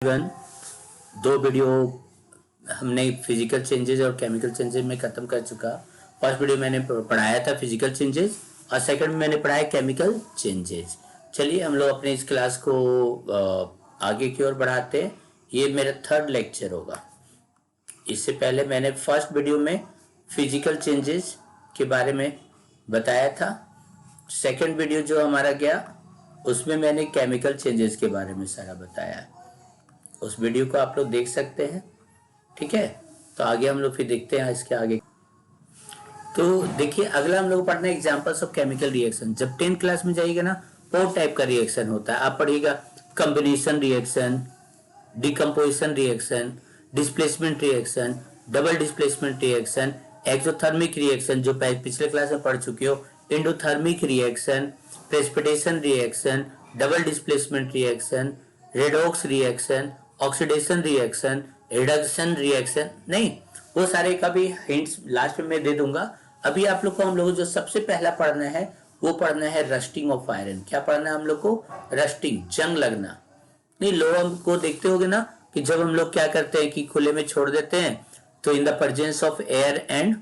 One दो video हमने physical changes और केमिकल चेंजेस में ख़त्म कर चुका। फर्स्ट वीडियो मैंने पढ़ाया था फिजिकल चेंजेस और सेकंड में मैंने पढ़ाया केमिकल चेंजेस। चलिए हम लोग अपने इस क्लास को आगे की ओर बढ़ाते हैं। ये मेरा थर्ड लेक्चर होगा। इससे पहले मैंने फर्स्ट वीडियो में फिजिकल चेंजेस के बारे में बताया था। सेकंड वीडियो जो हमारा गया उसमें मैंने केमिकल चेंजेस के बारे में सारा बताया। उस वीडियो को आप लोग देख सकते हैं। ठीक है, तो आगे हम लोग फिर देखते हैं इसके आगे। तो देखिए अगला हम लोग पढ़ना है एग्जांपल्स ऑफ केमिकल रिएक्शन। जब 10th क्लास में जाइएगा ना 4 टाइप का रिएक्शन होता है। आप पढ़िएगा combination reaction, decomposition reaction, displacement reaction, double displacement reaction, exothermic reaction जो पिछले क्लास में पढ़ चुके हो, endothermic reaction, precipitation reaction, double displacement reaction, redox reaction, oxidation reaction, reduction reaction. नहीं, वो सारे का भी हिंट्स लास्ट में मैं दे दूंगा। अभी आप लोग को हम लोग जो सबसे पहला पढ़ना है वो पढ़ना है रस्टिंग ऑफ आयरन। क्या पढ़ना है हम लोग को? रस्टिंग, जंग लगना। नहीं, लोगों को देखते होगे ना कि जब हम लोग क्या करते हैं कि खुले में छोड़ देते हैं तो in the presence of air and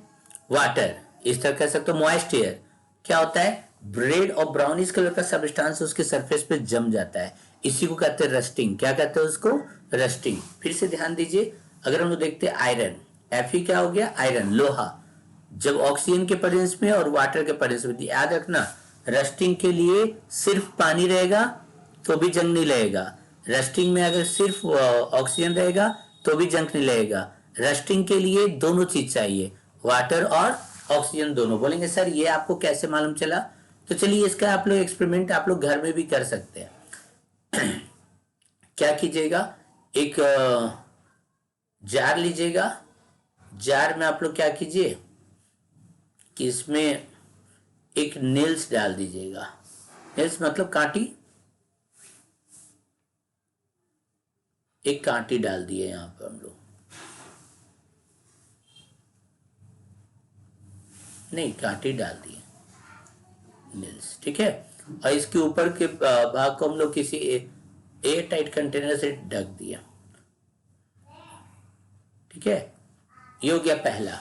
water, इस तरह कह सकते हो मॉइस्ट एयर, क्या होता है रेड और ब्राउनिश कलर का सब्सटेंस उसके सरफेस पे जम जाता है। इसी को कहते हैं रस्टिंग। क्या कहते हैं उसको? रस्टिंग। फिर से ध्यान दीजिए, अगर हम लोग देखते हैं आयरन, Fe क्या हो गया? आयरन, लोहा। जब ऑक्सीजन के प्रेजेंस में और वाटर के प्रेजेंस में, याद रखना रस्टिंग के लिए सिर्फ पानी रहेगा तो भी जंग नहीं लगेगा। रस्टिंग में अगर सिर्फ ऑक्सीजन रहेगा तो भी जंग नहीं लगेगा। रस्टिंग के लिए दोनों चीज चाहिए, वाटर और ऑक्सीजन दोनों। बोलेंगे सर ये आपको कैसे मालूम चला? तो चलिए इसका आप लोग एक्सपेरिमेंट आप लोग घर में भी कर सकते हैं। क्या कीजिएगा, एक जार लीजिएगा। जार में आप लोग क्या कीजिए कि इसमें एक नेल्स डाल दीजिएगा। नेल्स मतलब कांटी, एक कांटी डाल दिए यहां पर हम लोग। नहीं, कांटी डाल दिए नेल्स, ठीक है। और इसके ऊपर के भाग को हम लोग किसी एयर टाइट कंटेनर से ढक दिया। ठीक है, ये हो गया पहला।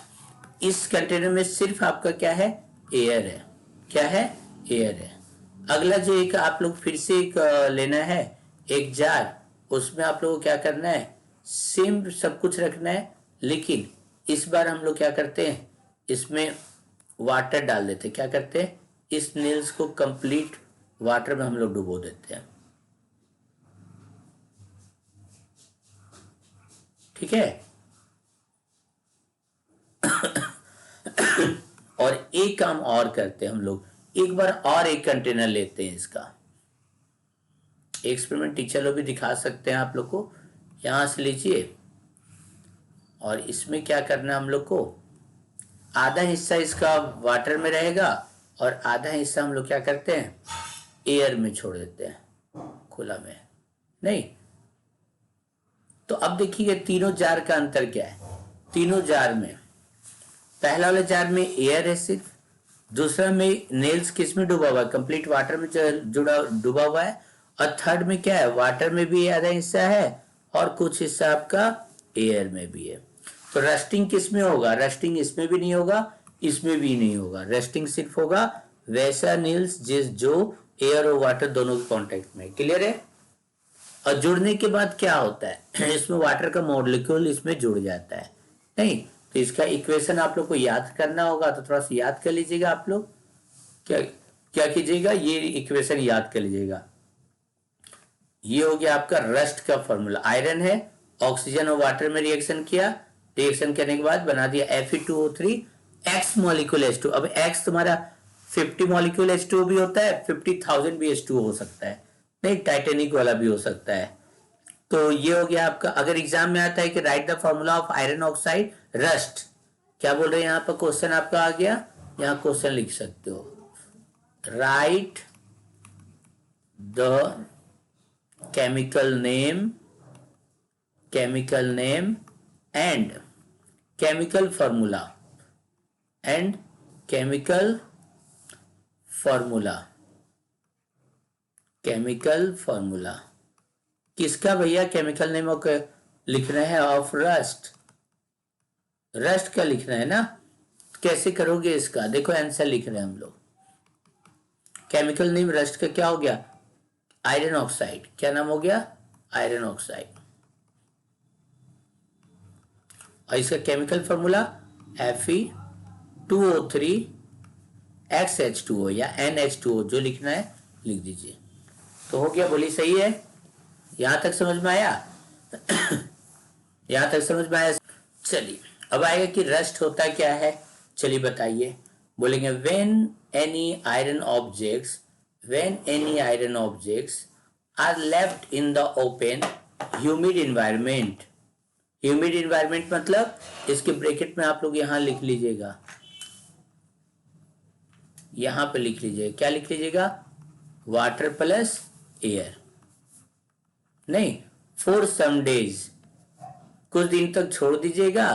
इस कंटेनर में सिर्फ आपका क्या है? एयर है। क्या है? एयर है। अगला जो एक आप लोग फिर से एक लेना है, एक जार। उसमें आप लोगों को क्या करना है? सेम सब कुछ रखना है, लेकिन इस बार हम लोग क्या करते हैं, इसमें वाटर डाल देते हैं। क्या करते हैं? इस नेल्स को कंप्लीट वाटर में हम लोग डुबो देते हैं। ठीक है। और एक काम और करते हैं हम लोग, एक बार और एक कंटेनर लेते हैं। इसका एक्सपेरिमेंट टीचर लोग भी दिखा सकते हैं आप लोग को। यहां से लीजिए और इसमें क्या करना है हम लोग को, आधा हिस्सा इसका वाटर में रहेगा और आधा हिस्सा हम लोग क्या करते हैं, एयर में छोड़ देते हैं, खुला में। नहीं, तो अब देखिए तीनों जार का अंतर क्या है। तीनों जार में पहला वाले जार में एयर है सिर्फ, दूसरा में नेल्स किस में डूबा हुआ है? कंप्लीट वाटर में जुड़ा डूबा हुआ है। और थर्ड में क्या है? वाटर में भी आधा हिस्सा है और कुछ हिस्सा आपका एयर में भी है। तो रस्टिंग किस में होगा? रस्टिंग इसमें भी नहीं होगा, इसमें भी नहीं होगा। रस्टिंग सिर्फ होगा वैसा नेल्स जो एयर और वाटर दोनों के कॉन्टेक्ट में। क्लियर है? और जुड़ने के बाद क्या होता है, इसमें वाटर का मॉलिक्यूल इसमें जुड़ जाता है। नहीं, तो इसका इक्वेशन आप लोग को याद करना होगा, तो थोड़ा सा याद कर लीजिएगा आप लोग। क्या क्या कीजिएगा, ये इक्वेशन याद कर लीजिएगा। ये हो गया आपका रस्ट का फॉर्मूला। आयरन है, ऑक्सीजन और वाटर में रिएक्शन किया, रिएक्शन करने के बाद बना दिया Fe2O3 X मॉलिक्यूल H2। अब X तुम्हारा 50 मॉलिक्यूल H2O भी होता है, 50,000 भी H2O हो सकता है, नहीं टाइटेनिक वाला भी हो सकता है। तो ये हो गया आपका। अगर एग्जाम में आता है कि right the formula of iron oxide rust, क्या बोल रहे हैं यहाँ पर? क्वेश्चन आपका आ गया, यहाँ क्वेश्चन लिख सकते हो, right the chemical name and chemical formula किसका भैया केमिकल नेम लिखना है ऑफ रस्ट? रस्ट का लिखना है ना, कैसे करोगे इसका? देखो आंसर लिख रहे हैं हम लोग। केमिकल नेम रस्ट का क्या हो गया? Iron oxide. क्या नाम हो गया? Iron oxide. और इसका केमिकल फॉर्मूला Fe2O3 XH2O या NH2O, जो लिखना है लिख दीजिए। तो हो गया, बोली सही है? यहां तक समझ में आया? यहां तक समझ में आया? चलिए अब आएगा कि रस्ट होता क्या है। चलिए बताइए। बोलेंगे when any iron objects are left in the open humid environment. Humid environment मतलब इसके ब्रैकेट में आप लोग यहां लिख लीजिएगा, यहां पे लिख लीजिएगा। क्या लिख लीजिएगा? Water plus air. नहीं, फॉर सम डेज, कुछ दिन तक छोड़ दीजिएगा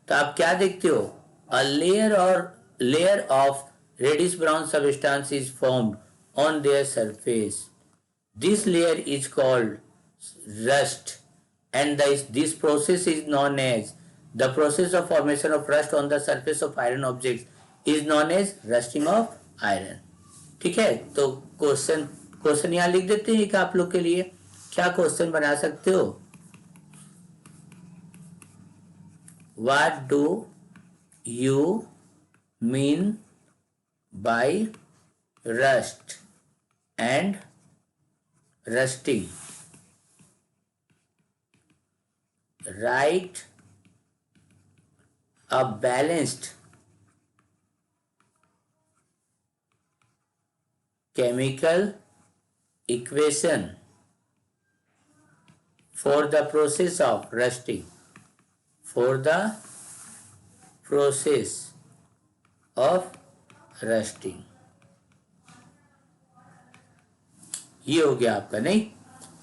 तो आप क्या देखते हो? A layer of reddish brown substance is formed on their surface. This layer is called rust, and this process is known as the process of formation of rust on the surface of iron objects is known as rusting of iron। ठीक है, तो question यहां लिख देते हैं कि आप लोग के लिए क्या क्वेश्चन बना सकते हो। What do you mean by rust and rusting? Write a balanced chemical equation for the process of rusting. For the process of rusting। ये हो गया आपका। नहीं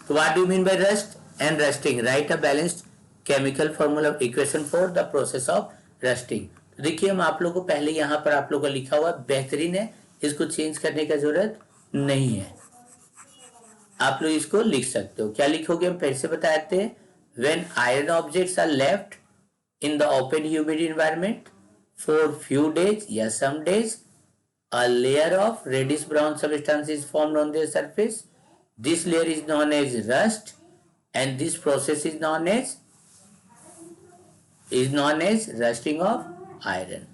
तो what do mean bye rust and rusting? Right a balanced chemical formula equation for the process of rusting. तो देखिए हम आप लोग को पहले यहाँ पर आप लोग का लिखा हुआ बेहतरीन है, इसको चेंज करने का जरूरत नहीं है। आप लोग इसको लिख सकते हो। क्या लिखोगे हम फिर से बताते हैं। When iron objects are left in the open humid environment for few days या some days, a layer of reddish brown substance is formed on their surface. This layer is known as rust, and this process is known as rusting of iron।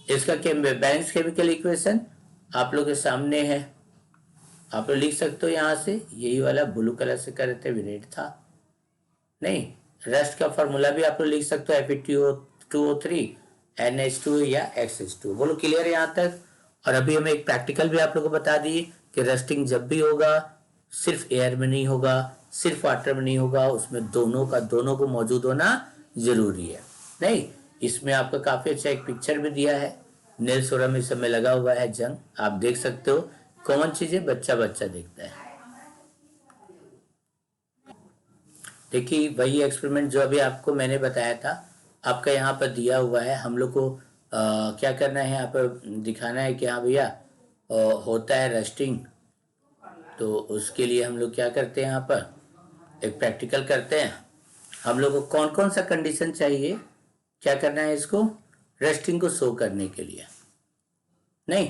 इसका balance chemical equation आप लोग के सामने है, आप लोग लिख सकते हो यहां से। यही वाला ब्लू कलर से कर रहे थे, रेड था। नहीं, रस्ट का फॉर्मूला भी आप लोग लिख सकते हो Fe2O3 NH2 या XH2। बोलो क्लियर यहाँ तक? और अभी हम एक प्रैक्टिकल भी आप लोगों को बता दिए कि रस्टिंग जब भी होगा सिर्फ एयर में नहीं होगा, सिर्फ वाटर में नहीं होगा, उसमें दोनों को मौजूद होना जरूरी है। नहीं, इसमें आपका काफी अच्छा एक पिक्चर भी दिया है। नील सोरम इस समय लगा हुआ है जंग, आप देख सकते हो। कॉमन चीजें बच्चा देखता है। देखिए वही एक्सपेरिमेंट जो अभी आपको मैंने बताया था, आपका यहाँ पर दिया हुआ है। हम लोग को क्या करना है, यहाँ पर दिखाना है कि हाँ भैया होता है रस्टिंग। तो उसके लिए हम लोग क्या करते हैं, यहाँ पर एक प्रैक्टिकल करते हैं। हम लोग को कौन कौन सा कंडीशन चाहिए, क्या करना है इसको रस्टिंग को शो करने के लिए। नहीं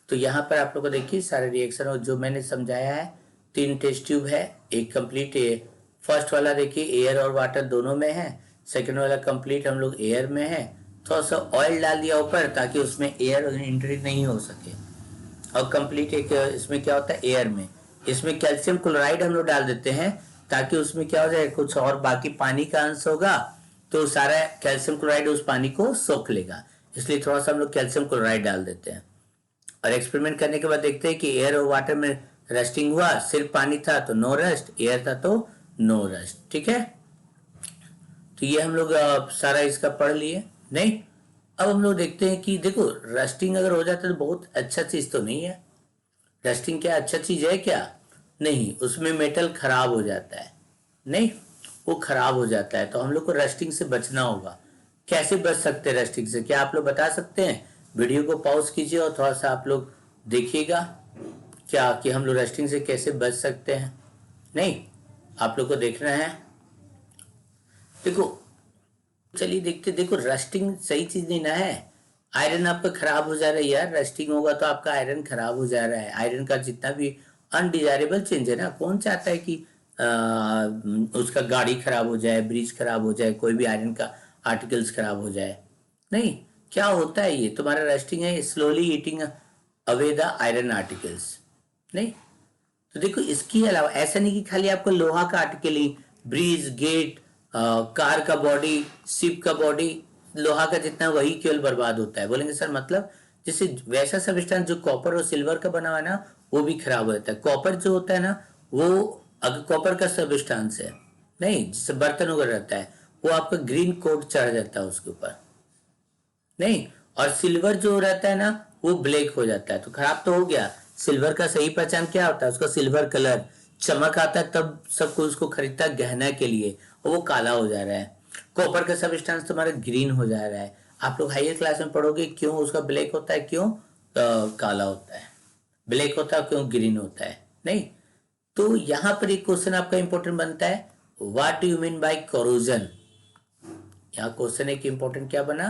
तो यहाँ पर आप लोग को देखिए सारे रिएक्शन और जो मैंने समझाया है। 3 टेस्ट ट्यूब है, एक कंप्लीट है। फर्स्ट वाला देखिए एयर और वाटर दोनों में है, सेकंड वाला कंप्लीट हम लोग एयर में है। थोड़ा सा ऑयल डाल दिया ऊपर ताकि उसमें एयर एंट्री नहीं हो सके। और कंप्लीट एक इसमें क्या होता है एयर में, इसमें कैल्शियम क्लोराइड हम लोग डाल देते हैं ताकि उसमें क्या हो जाए, कुछ और बाकी पानी का अंश होगा तो सारा कैल्शियम क्लोराइड उस पानी को सोख लेगा, इसलिए थोड़ा सा हम लोग कैल्शियम क्लोराइड डाल देते हैं। और एक्सपेरिमेंट करने के बाद देखते हैं कि एयर और वाटर में रस्टिंग हुआ, सिर्फ पानी था तो नो रस्ट, एयर था तो नो रस्ट। ठीक है, तो ये हम लोग सारा इसका पढ़ लिए। नहीं अब हम लोग देखते हैं कि देखो रस्टिंग अगर हो जाता है तो बहुत अच्छा चीज तो नहीं है। रस्टिंग क्या अच्छा चीज है क्या? नहीं, उसमें मेटल खराब हो जाता है। नहीं, वो खराब हो जाता है तो हम लोग को रस्टिंग से बचना होगा। कैसे बच सकते हैं रस्टिंग से, क्या आप लोग बता सकते हैं? वीडियो को पॉज कीजिए और थोड़ा सा आप लोग देखिएगा क्या कि हम लोग रस्टिंग से कैसे बच सकते हैं। नहीं आप लोग को देखना है। देखो, चलिए देखते। देखो, रस्टिंग सही चीज नहीं ना है। आयरन आपका खराब हो जा रहा है यार। रस्टिंग होगा तो आपका आयरन खराब हो जा रहा है। आयरन का जितना भी अनडिजायरेबल चेंज है ना, कौन चाहता है कि उसका गाड़ी खराब हो जाए, ब्रिज खराब हो जाए, कोई भी आयरन का आर्टिकल्स खराब हो जाए। नहीं, क्या होता है, ये तुम्हारा रस्टिंग है, slowly eating away the iron articles. नहीं, तो देखो, इसके अलावा ऐसा नहीं कि खाली आपको लोहा का आर्टिकल ही, ब्रिज, गेट, कार का बॉडी, शिप का बॉडी, लोहा का जितना वही केवल बर्बाद होता है। बोलेंगे सर मतलब, जैसे वैसा सब्सटेंस जो कॉपर और सिल्वर का बना हुआ है ना, वो भी खराब हो जाता है। कॉपर जो होता है ना, वो अगर कॉपर का सब्सटेंस है, नहीं, जिससे बर्तन वगैरह रहता है, वो आपका ग्रीन कोट चढ़ जाता है उसके ऊपर। नहीं, और सिल्वर जो रहता है ना, वो ब्लैक हो जाता है, तो खराब तो हो गया। सिल्वर का सही पहचान क्या होता है? उसका सिल्वर कलर, चमक आता है तब सब कोई उसको खरीदता है गहना के लिए, और वो काला हो जा रहा है। कॉपर का सब्सटेंस तुम्हारा ग्रीन हो जा रहा है। आप लोग हायर क्लास में पढ़ोगे क्यों उसका ब्लैक होता है, क्यों काला होता है, ब्लैक होता है, क्यों ग्रीन होता है। नहीं, तो यहां पर एक क्वेश्चन आपका इंपॉर्टेंट बनता है, what do you mean by corrosion. यहाँ क्वेश्चन एक इंपॉर्टेंट क्या बना,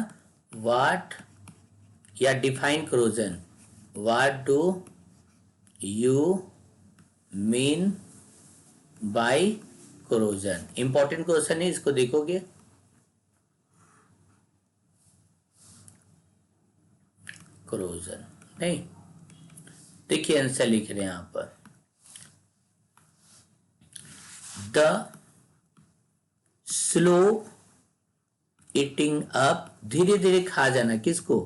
व्हाट, या define corrosion, what do you mean by corrosion. Important question है, इसको देखोगे। कोरोजन, नहीं, देखिए आंसर लिख रहे हैं यहां पर, द स्लो ईटिंग अप, धीरे धीरे खा जाना, किसको?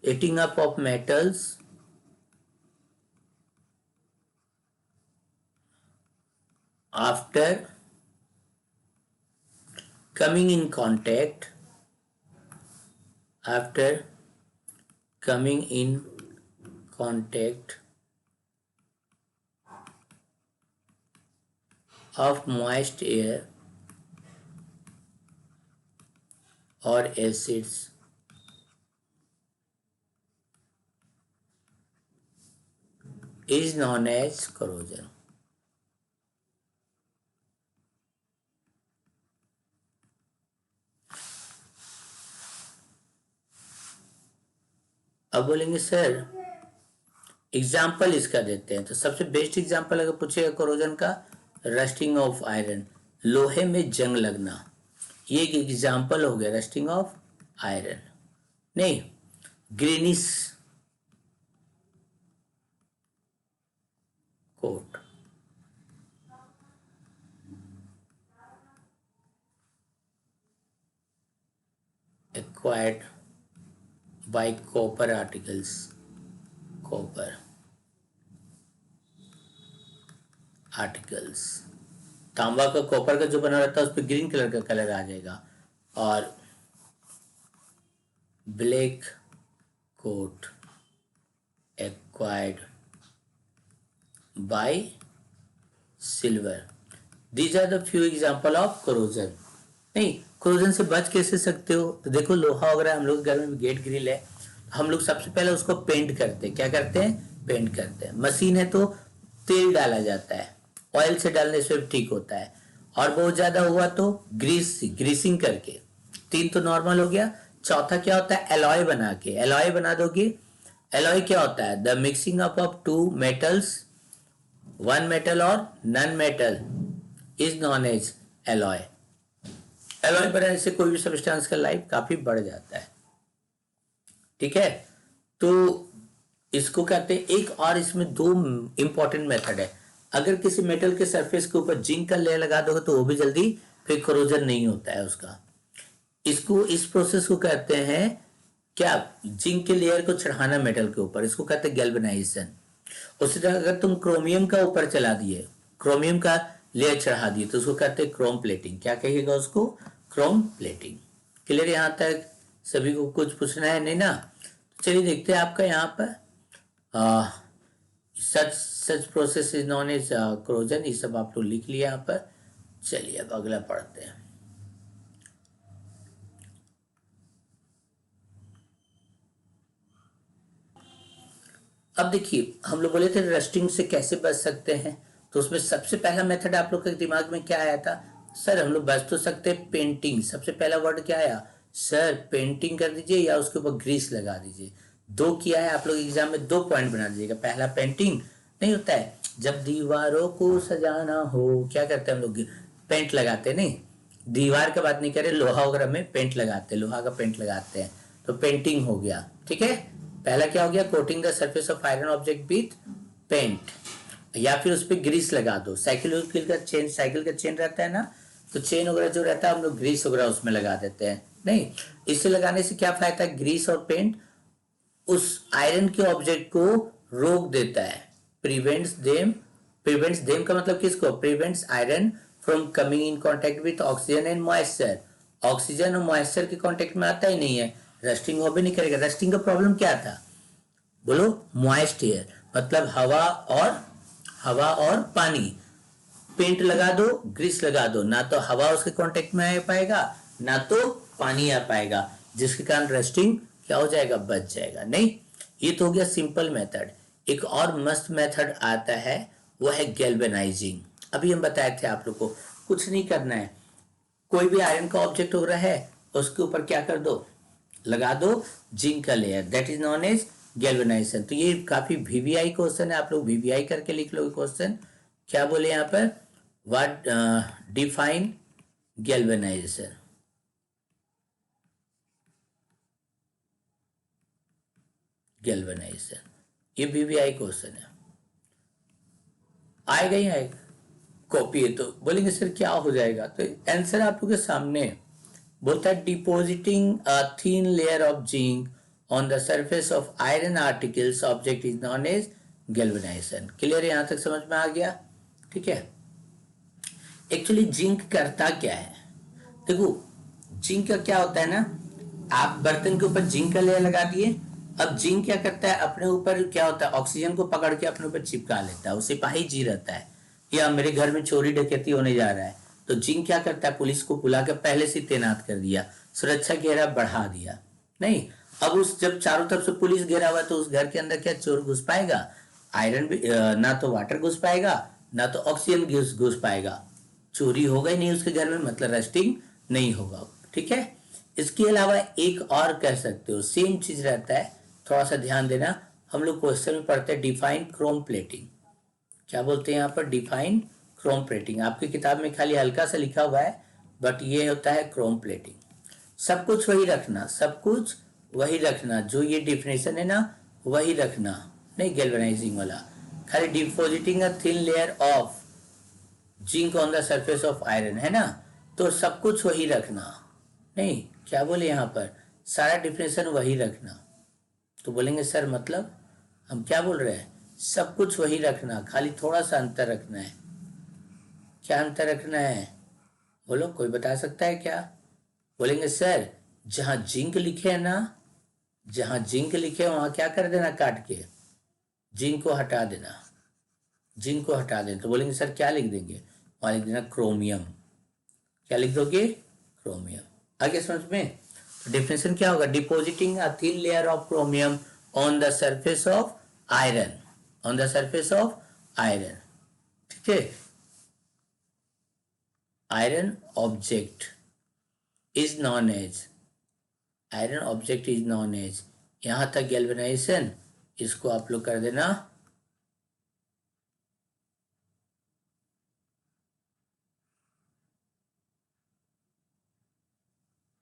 Eating up of metals after coming in contact, after coming in contact of moist air or acids is known as corrosion. अब बोलेंगे सर एग्जाम्पल इसका देते हैं, तो सबसे बेस्ट एग्जाम्पल अगर पूछेगा कोरोजन का, रस्टिंग ऑफ आयरन, लोहे में जंग लगना, ये एक एग्जाम्पल हो गया रस्टिंग ऑफ आयरन। नहीं, greenish coat, acquired by copper articles, copper articles, तांबा का कॉपर का जो बना रहता है उस पर ग्रीन कलर का कलर आ जाएगा, और black coat acquired by silver. These are the few example of corrosion. नहीं, कोरोजन से बच कैसे सकते हो? तो देखो, लोहा वगैरह हम लोग घर में गेट ग्रिल है, हम लोग सबसे पहले उसको पेंट करते हैं। क्या करते हैं? पेंट करते हैं। मशीन है तो तेल डाला जाता है, ऑयल से डालने से ठीक होता है, और बहुत ज्यादा हुआ तो ग्रीसिंग करके। तीन तो नॉर्मल हो गया। चौथा क्या होता है? एलॉय बना के, एलॉय बना दोगे। एलॉय क्या होता है? The mixing up of two metals, one metal और non metal, is known as alloy. Alloy बनाने से कोई भी सब्सटेंस का लाइफ काफी बढ़ जाता है। ठीक है, तो इसको कहते हैं। एक और इसमें दो इंपॉर्टेंट मेथड है। अगर किसी मेटल के सरफेस के ऊपर जिंक का लेयर लगा दोगे तो वो भी जल्दी फिर कोरोजन नहीं होता है उसका। इसको, इस प्रोसेस को कहते हैं क्या? जिंक के लेयर को चढ़ाना मेटल के ऊपर, इसको कहते हैं गैल्वेनाइजेशन। उसी तरह अगर तुम क्रोमियम का ऊपर चला दिए, क्रोमियम का लेयर चढ़ा दिए, तो उसको कहते हैं क्रोम प्लेटिंग। क्या कहिएगा उसको? Chrome plating. क्लियर यहां तक? सभी को कुछ पूछना है नहीं ना? चलिए देखते हैं आपका यहाँ पर, such such process is known as corrosion. ये सब आप लोग लिख लिया यहाँ पर। चलिए अब अगला पढ़ते हैं। अब देखिए, हम लोग बोले थे रस्टिंग से कैसे बच सकते हैं। तो उसमें सबसे पहला मेथड आप लोग के दिमाग में क्या आया था? सर हम लोग बच तो सकते हैं पेंटिंग। सबसे पहला वर्ड क्या आया? सर पेंटिंग कर दीजिए या उसके ऊपर ग्रीस लगा दीजिए। दो किया है आप लोग एग्जाम में, 2 पॉइंट बना दीजिएगा। पहला पेंटिंग नहीं होता है, जब दीवारों को सजाना हो क्या करते हैं हम लोग? पेंट लगाते हैं। नहीं, दीवार की बात नहीं कर रहे, लोहा वगैरह में पेंट लगाते हैं, लोहा का पेंट लगाते हैं, तो पेंटिंग हो गया। ठीक है, पहला क्या हो गया? Coating the surface of iron object with paint, या फिर उस पर ग्रीस लगा दो। साइकिल का चेन रहता है ना, तो चेन वगैरह जो रहता है हम लोग ग्रीस वगैरह उसमें लगा देते हैं। नहीं, इससे लगाने से क्या फायदा है? ग्रीस और पेंट उस आयरन के ऑब्जेक्ट को रोक देता है। प्रिवेंट्स देम का मतलब किसको? Prevents iron from coming in contact with oxygen and moisture. Oxygen और मॉइस्चर के कांटेक्ट में आता ही नहीं है, रस्टिंग हो भी नहीं करेगा। रस्टिंग का प्रॉब्लम क्या था? बोलो, मॉइस्ट एयर, मतलब हवा और पानी। पेंट लगा दो, ग्रीस लगा दो, ना तो हवा उसके कांटेक्ट में आ पाएगा ना तो पानी आ पाएगा, जिसके कारण रस्टिंग क्या हो जाएगा? बच जाएगा। नहीं, ये तो हो गया सिंपल मेथड। एक और मस्त मेथड आता है, वो है गैल्वेनाइजिंग। अभी हम बताए थे आप लोग को, कुछ नहीं करना है, कोई भी आयरन का ऑब्जेक्ट हो रहा है उसके ऊपर क्या कर दो? लगा दो जिंक का layer, that is known as galvanization. तो ये काफी वीवीआई क्वेश्चन है, आप लोग वीवीआई करके लिख लो क्वेश्चन। क्या बोले यहाँ पर? What define galvanisation. गैल्वेनाइजेशन, ये वीवीआई क्वेश्चन है, आएगा ही आएगा। कॉपी है तो बोलेंगे सर क्या हो जाएगा, तो आंसर आप लोग के सामने बोलता है depositing a thin layer of zinc on the surface of iron articles object is known as galvanization. Clear है? यहां तक समझ में आ गया? ठीक है, एक्चुअली जिंक करता क्या है? देखो, जिंक का क्या होता है ना, आप बर्तन के ऊपर जिंक का लेयर लगा दिए। अब जिंक क्या करता है? अपने ऊपर क्या होता है? ऑक्सीजन को पकड़ के अपने ऊपर चिपका लेता है, वो सिपाही जी रहता है। या मेरे घर में चोरी डकैती होने जा रहा है, तो जिंक क्या करता है? पुलिस को बुला के पहले से तैनात कर दिया, सुरक्षा घेरा बढ़ा दिया। नहीं, अब उस जब चारों तरफ से पुलिस घेरा हुआ तो उस घर के अंदर क्या चोर घुस पाएगा? आयरन भी ना तो वाटर घुस पाएगा ना तो ऑक्सीजन घुस पाएगा, चोरी होगा ही नहीं उसके घर में, मतलब रस्टिंग नहीं होगा। ठीक है, इसके अलावा एक और कह सकते हो, सेम चीज रहता है, थोड़ा सा ध्यान देना। हम लोग क्वेश्चन में पढ़ते हैं डिफाइन क्रोम प्लेटिंग। क्या बोलते हैं यहाँ पर? Define Chrome plating. आपकी किताब में खाली हल्का सा लिखा हुआ है, बट ये होता है क्रोम प्लेटिंग। सब कुछ वही रखना, सब कुछ वही रखना, जो ये डिफिनेशन है ना वही रखना, नहीं गैल्वेनाइजिंग वाला। खाली depositing a thin layer of zinc on the surface of iron है ना, तो सब कुछ वही रखना। नहीं, क्या बोले यहाँ पर? सारा डिफिनेशन वही रखना। तो बोलेंगे सर मतलब हम क्या बोल रहे हैं? सब कुछ वही रखना, खाली थोड़ा सा अंतर रखना है। क्या अंतर रखना है? बोलो, कोई बता सकता है क्या? बोलेंगे सर जहां जिंक लिखे है ना, जहां जिंक लिखे वहां क्या कर देना? काट के जिंक को हटा देना, जिंक को हटा देना। तो बोलेंगे सर क्या लिख देंगे? वहां लिख देना क्रोमियम। क्या लिख दोगे? क्रोमियम। आगे समझ में? तो डेफिनेशन क्या होगा? Depositing a thin layer of chromium on the surface of iron, on the surface of iron. ठीक है, iron object is known as, iron object is known as, यहां तक गैल्वेनाइजेशन, इसको आप लोग कर देना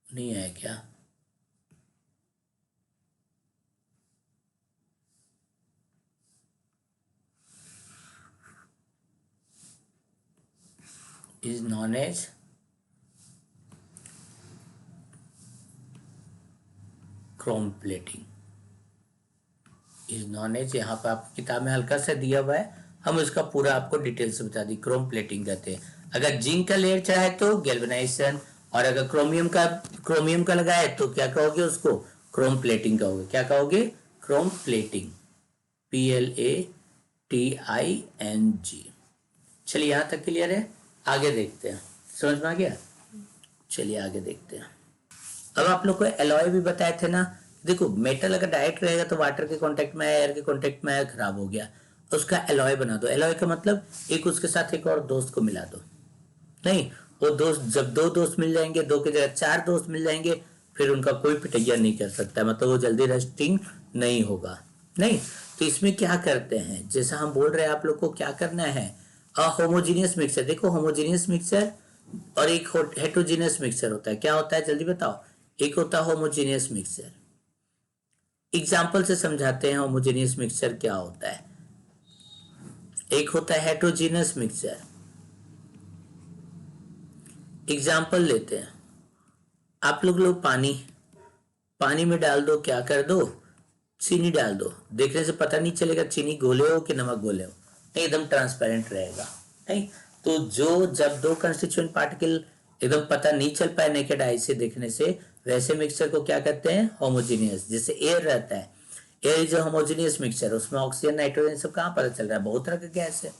नहीं है क्या? Is known as chrome plating, is known as. यहाँ पर आपकी किताब में हल्का सा दिया हुआ है, हम उसका पूरा आपको डिटेल से बता दी। क्रोम प्लेटिंग कहते हैं। अगर जिंक का लेयर चाहे तो गैल्वेनाइजेशन, और अगर क्रोमियम का लगाए तो क्या कहोगे उसको? क्रोम प्लेटिंग कहोगे। क्या कहोगे? Chrome plating, PLATING। चलिए यहाँ तक क्लियर है, आगे देखते हैं। समझ में आ गया? चलिए आगे देखते हैं। अब आप लोग को एलॉय भी बताए थे ना। देखो, मेटल अगर डायरेक्ट रहेगा तो वाटर के कांटेक्ट में आया, एयर के कांटेक्ट में आया, खराब हो गया। उसका एलॉय बना दो। एलॉय का मतलब एक उसके साथ एक और दोस्त को मिला दो। नहीं, वो दोस्त जब दो दोस्त मिल जाएंगे, दो की जगह चार दोस्त मिल जाएंगे, फिर उनका कोई पिटैया नहीं कर सकता, मतलब वो जल्दी रस्टिंग नहीं होगा। नहीं, तो इसमें क्या करते हैं, जैसा हम बोल रहे हैं आप लोग को क्या करना है, होमोजीनियस मिक्सचर। देखो होमोजीनियस मिक्सचर और एक हेट्रोजीनियस मिक्सचर होता है। क्या होता है जल्दी बताओ। एक होता है होमोजीनियस मिक्सचर। एग्जाम्पल से समझाते हैं होमोजीनियस मिक्सचर क्या होता है। एक होता है हेट्रोजीनियस मिक्सचर। एग्जाम्पल लेते हैं। आप लोग पानी पानी में डाल दो, क्या कर दो, चीनी डाल दो। देखने से पता नहीं चलेगा चीनी घोले हो कि नमक घोले हो, नहीं, एकदम ट्रांसपेरेंट रहेगा। नहीं, तो जो जब दो कंस्टिट्यूएंट पार्टिकल एकदम पता नहीं चल पाए नेकेड आई से देखने से, वैसे मिक्सचर को क्या कहते हैं, होमोजीनियस। जैसे एयर रहता है, एयर इज होमोजीनियस मिक्सचर, उसमें ऑक्सीजन नाइट्रोजन सब कहाँ पता चल रहा है, बहुत तरह का गैस है।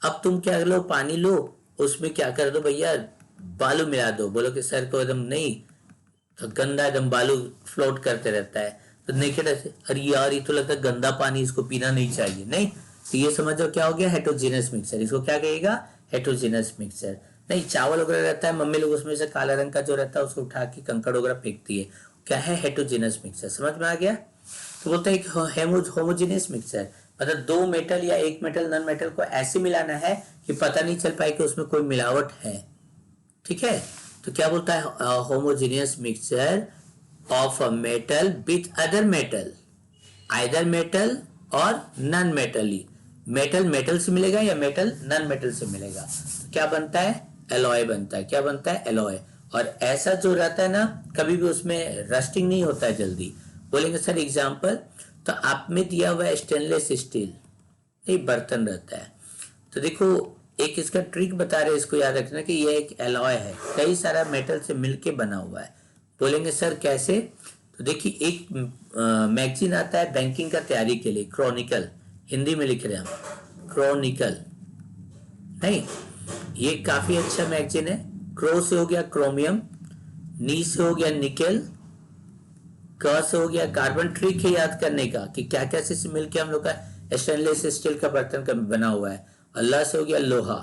अब तुम क्या लो, पानी लो, उसमें क्या कर दो भैया, बालू मिला दो। बोलो कि सर को एकदम नहीं, तो गंदा एकदम बालू फ्लोट करते रहता है, तो नेकेड ऐसे, अरे यार ये तो लगता है गंदा पानी, इसको पीना नहीं चाहिए। नहीं, तो ये समझो क्या हो गया, हेट्रोजीनियस मिक्सचर। इसको क्या कहेगा, हेट्रोजीनियस मिक्सचर। नहीं, चावल वगैरह रहता है, मम्मी लोग उसमें से काला रंग का जो रहता है उसको उठा के कंकड़ वगैरह फेंकती है, क्या है, हेट्रोजीनियस मिक्सचर। समझ में आ गया। तो बोलते हैं होमोजीनियस मिक्सचर, मतलब दो मेटल या एक मेटल नॉन मेटल को ऐसे मिलाना है कि पता नहीं चल पाए कि उसमें कोई मिलावट है। ठीक है, तो क्या बोलता है, homogeneous mixture of a metal with other metal, either metal और नॉन मेटली। मेटल मेटल से मिलेगा या मेटल नॉन मेटल से मिलेगा, तो क्या बनता है, एलॉय बनता है। क्या बनता है, एलॉय। और ऐसा जो रहता है ना, कभी भी उसमें रस्टिंग नहीं होता है जल्दी। बोलेंगे सर एग्जांपल, तो आप में दिया हुआ है स्टेनलेस स्टील, एक बर्तन रहता है। तो देखो, एक इसका ट्रिक बता रहे हैं, इसको याद रखना कि ये एक एलॉय है, कई सारा मेटल से मिलके बना हुआ है। बोलेंगे सर कैसे, तो देखिए एक मैगजीन आता है बैंकिंग का तैयारी के लिए, क्रॉनिकल, हिंदी में लिख रहे हैं हम, क्रॉनिकल। नहीं, ये काफी अच्छा मैगजीन है। क्रो से हो गया क्रोमियम, नी से हो गया निकेल, क से हो गया कार्बन। ट्रिक है याद करने का कि क्या क्या से मिलके हम लोग का स्टेनलेस स्टील का बर्तन का बना हुआ है। अल्लाह से हो गया लोहा।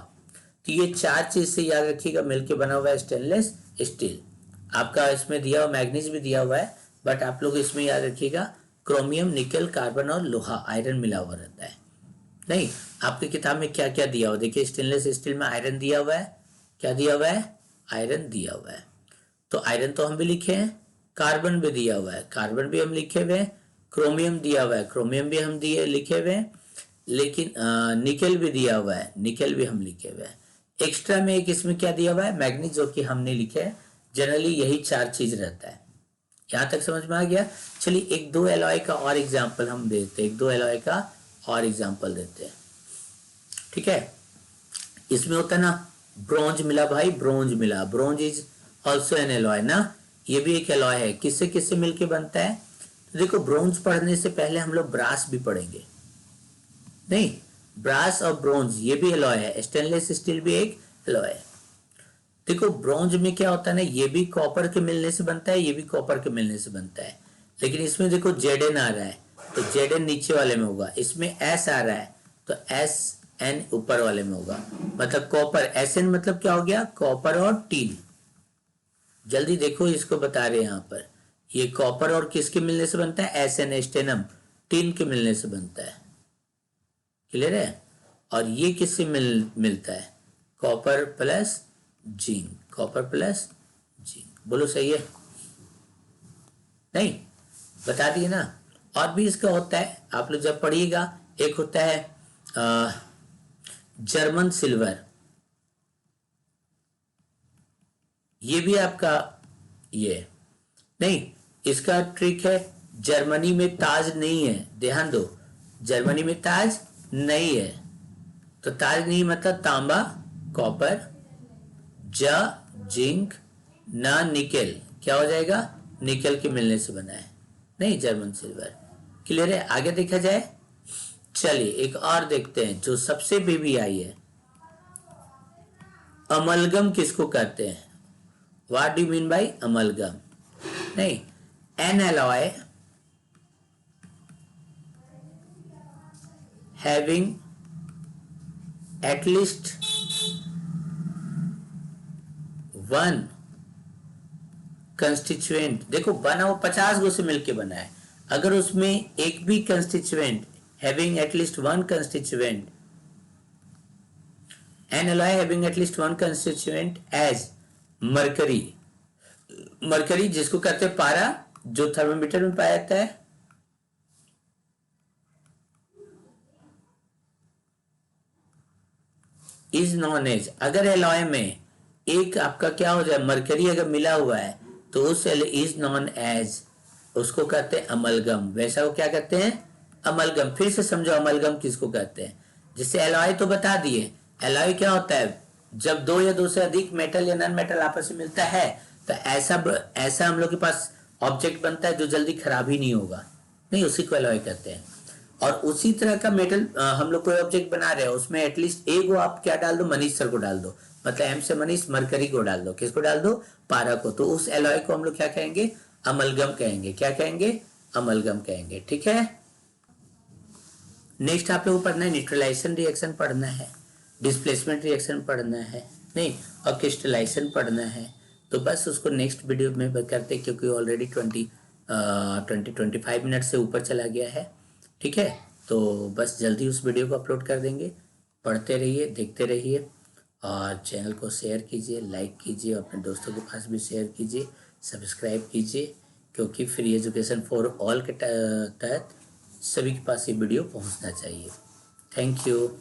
तो ये चार चीज से याद रखिएगा, मिलके बना हुआ है स्टेनलेस स्टील। आपका इसमें दिया हुआ मैग्नीज भी दिया हुआ है, बट आप लोग इसमें याद रखिएगा क्रोमियम, निकल, कार्बन और लोहा, आयरन मिला हुआ रहता है। नहीं, आपकी किताब में क्या क्या दिया हुआ देखिए, स्टेनलेस स्टील में आयरन दिया हुआ है। क्या दिया हुआ है, आयरन दिया हुआ है। तो आयरन तो हम भी लिखे हैं, कार्बन भी दिया हुआ है, कार्बन भी हम लिखे हुए हैं, क्रोमियम दिया हुआ है, क्रोमियम भी हम दिए लिखे हुए हैं, लेकिन निकेल भी दिया हुआ है, निकेल भी हम लिखे हुए हैं। एक्स्ट्रा में एक इसमें क्या दिया हुआ है, मैग्नीज, जो कि हमने लिखे है। जनरली यही चार चीज रहता है। यहां तक समझ में आ गया। चलिए एक दो एलॉय का और एग्जाम्पल हम देते हैं, एक दो एलॉय का और एग्जाम्पल देते हैं। ठीक है, इसमें होता है ना, ब्रोंज मिला भाई, ब्रोंज मिला, bronze is also an alloy ना, ये भी एक एलॉय है। किससे किससे मिलके बनता है, तो देखो ब्रोंज पढ़ने से पहले हम लोग ब्रास भी पढ़ेंगे। नहीं, ब्रास और ब्रोंज ये भी एलॉय है, स्टेनलेस स्टील भी एक एलॉय है। देखो ब्रोंज में क्या होता है ना, ये भी कॉपर के मिलने से बनता है, ये भी कॉपर के मिलने से बनता है, लेकिन इसमें देखो जेड आ रहा है, तो जेड नीचे वाले में होगा, इसमें एस आ रहा है तो एस एन ऊपर वाले में होगा, मतलब कॉपर। एस एन मतलब क्या हो गया, कॉपर और टीन। जल्दी देखो, इसको बता रहे हैं यहाँ पर, ये कॉपर और किसके मिलने से बनता है, एस एन, स्टेनम, टीन के मिलने से बनता है। क्लियर है। और ये किससे मिलता है, copper plus zinc, copper plus zinc. बोलो सही है, नहीं, बता दिए ना। और भी इसका होता है, आप लोग जब पढ़िएगा, एक होता है जर्मन सिल्वर, ये भी आपका ये नहीं, इसका ट्रिक है, जर्मनी में ताज नहीं है, ध्यान दो, जर्मनी में ताज नहीं है, तो ताज नहीं मतलब तांबा, कॉपर, जिंक, ना निकेल, क्या हो जाएगा, निकेल के मिलने से बना है, नहीं जर्मन सिल्वर। क्लियर है, आगे देखा जाए। चलिए एक और देखते हैं जो सबसे बेबी आई है, अमलगम किसको कहते हैं, what do mean by amalgam. नहीं, an alloy having at least one constituent, देखो बना वो 50 गो से मिलके बना है, अगर उसमें एक भी constituent having at least one constituent, an alloy having at least one constituent as mercury, mercury जिसको कहते हैं पारा, जो थर्मोमीटर में पाया जाता है, इज नॉन एज, अगर एलॉय में एक आपका क्या हो जाए मरकरी अगर मिला हुआ है तो उस इज नॉन एज, उसको कहते हैं अमलगम, वैसा वो क्या कहते हैं अमलगम। फिर से समझो अमलगम किसको कहते हैं, जिससे एलॉय तो बता दिए, एलॉय क्या होता है जब दो या दो से अधिक मेटल या नॉन मेटल आपस में मिलता है तो ऐसा हम लोग के पास ऑब्जेक्ट बनता है जो जल्दी खराब ही नहीं होगा, नहीं, उसी को एलॉय कहते हैं। और उसी तरह का मेटल हम लोग कोई ऑब्जेक्ट बना रहे हैं, उसमें एटलीस्ट एक वो आप क्या डाल दो, मनीष सर को डाल दो, मतलब एम से मनीष, मरकरी को डाल दो, किसको डाल दो, पारा को, तो उस एलॉय को हम लोग क्या कहेंगे, अमलगम कहेंगे, क्या कहेंगे, अमलगम कहेंगे, ठीक है। नेक्स्ट आप लोगों को पढ़ना है न्यूट्रलाइजेशन रिएक्शन पढ़ना है, डिस्प्लेसमेंट रिएक्शन पढ़ना है, नहीं, और क्रिस्टलाइजेशन पढ़ना है। तो बस उसको नेक्स्ट वीडियो में करते, क्योंकि ऑलरेडी 25 मिनट से ऊपर चला गया है, ठीक है। तो बस जल्दी उस वीडियो को अपलोड कर देंगे, पढ़ते रहिए, देखते रहिए, और चैनल को शेयर कीजिए, लाइक कीजिए, अपने दोस्तों के पास भी शेयर कीजिए, सब्सक्राइब कीजिए, क्योंकि फ्री एजुकेशन फॉर ऑल के तहत सभी के पास ये वीडियो पहुंचना चाहिए। Thank you.